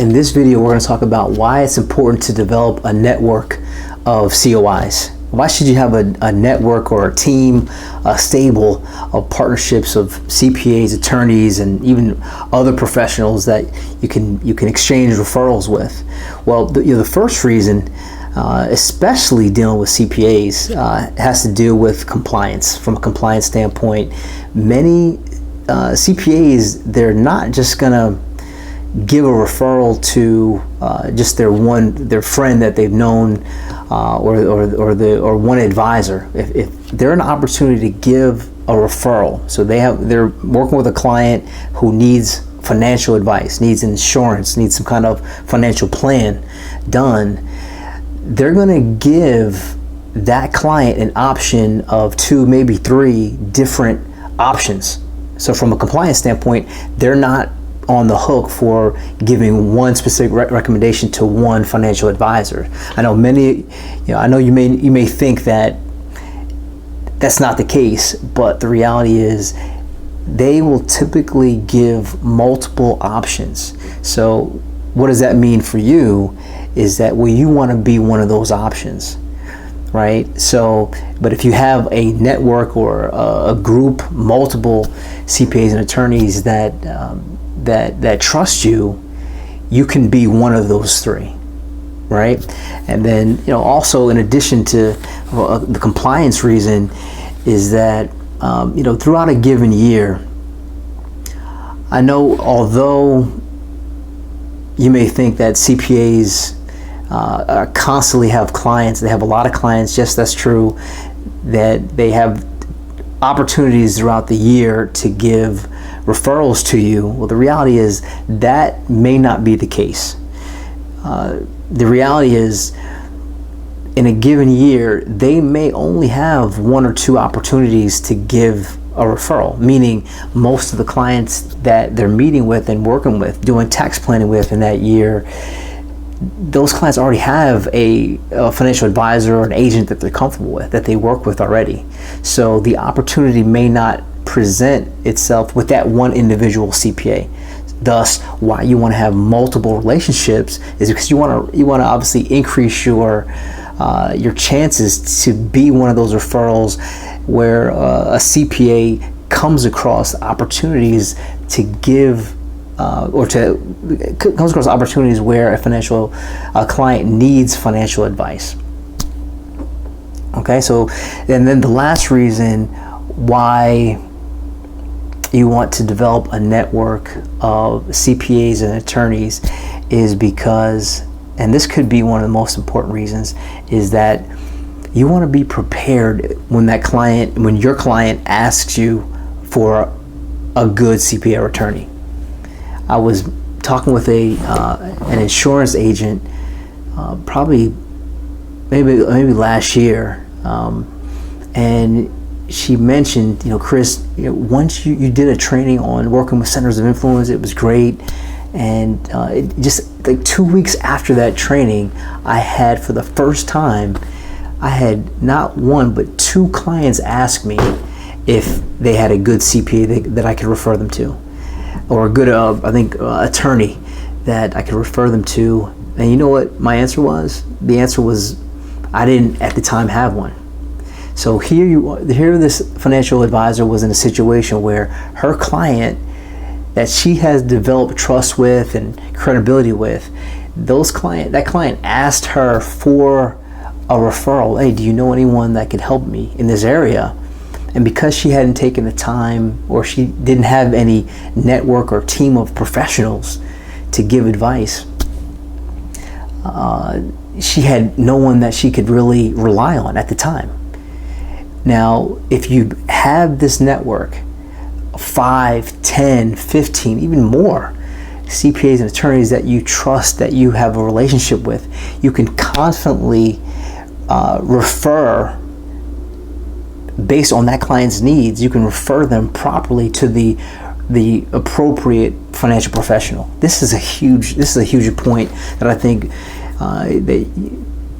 In this video, we're going to talk about why it's important to develop a network of COIs. Why should you have a network or a team, a stable of partnerships of CPAs, attorneys, and even other professionals that you can exchange referrals with? Well, the first reason, especially dealing with CPAs, has to do with compliance. From a compliance standpoint, many CPAs, they're not just going to give a referral to just their friend that they've known, or one advisor. If they're an opportunity to give a referral, so they're working with a client who needs financial advice, needs insurance, needs some kind of financial plan done, they're going to give that client an option of 2, maybe 3 different options. So from a compliance standpoint, they're not on the hook for giving one specific recommendation to one financial advisor. I know you may think that that's not the case, but the reality is they will typically give multiple options. So what does that mean for you is that, well, you want to be one of those options, right? So, but if you have a network or a group, multiple CPAs and attorneys that trust you, you can be one of those 3, right? And then, also in addition to the compliance reason is that, throughout a given year, I know although you may think that CPAs constantly have clients, they have a lot of clients, yes, that's true, that they have opportunities throughout the year to give referrals to you. Well, the reality is that may not be the case. The reality is, in a given year, they may only have 1 or 2 opportunities to give a referral, meaning most of the clients that they're meeting with and working with, doing tax planning with in that year, those clients already have a financial advisor or an agent that they're comfortable with, that they work with already. So the opportunity may not present itself with that one individual CPA. Thus, why you want to have multiple relationships is because you want to obviously increase your chances to be one of those referrals where a CPA comes across opportunities to give comes across opportunities where a client needs financial advice. Okay, so and then the last reason why you want to develop a network of CPAs and attorneys is because, and this could be one of the most important reasons, is that you want to be prepared when your client asks you for a good CPA or attorney. I was talking with an insurance agent, probably maybe last year, and she mentioned, Chris, once you did a training on working with centers of influence, it was great, and it just like 2 weeks after that training, I had, for the first time, I had not 1 but 2 clients ask me if they had a good CPA that I could refer them to, or a good attorney that I could refer them to. And you know what my answer was? The answer was, I didn't at the time have one. So here this financial advisor was in a situation where her client that she has developed trust with and credibility with, that client asked her for a referral. Hey, do you know anyone that could help me in this area? And because she hadn't taken the time, or she didn't have any network or team of professionals to give advice, she had no one that she could really rely on at the time. Now, if you have this network, 5, 10, 15, even more CPAs and attorneys that you trust, that you have a relationship with, you can confidently refer based on that client's needs. You can refer them properly to the appropriate financial professional. This is a huge point that I think that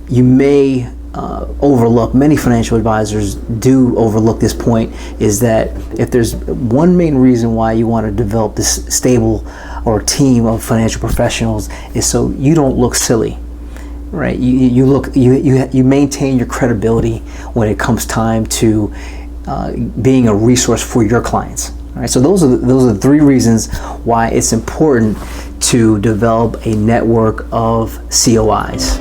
you may overlook, many financial advisors do overlook this point, is that if there's one main reason why you want to develop this stable or team of financial professionals, is so you don't look silly, right? You maintain your credibility when it comes time to being a resource for your clients. All right, so those are the three reasons why it's important to develop a network of COIs.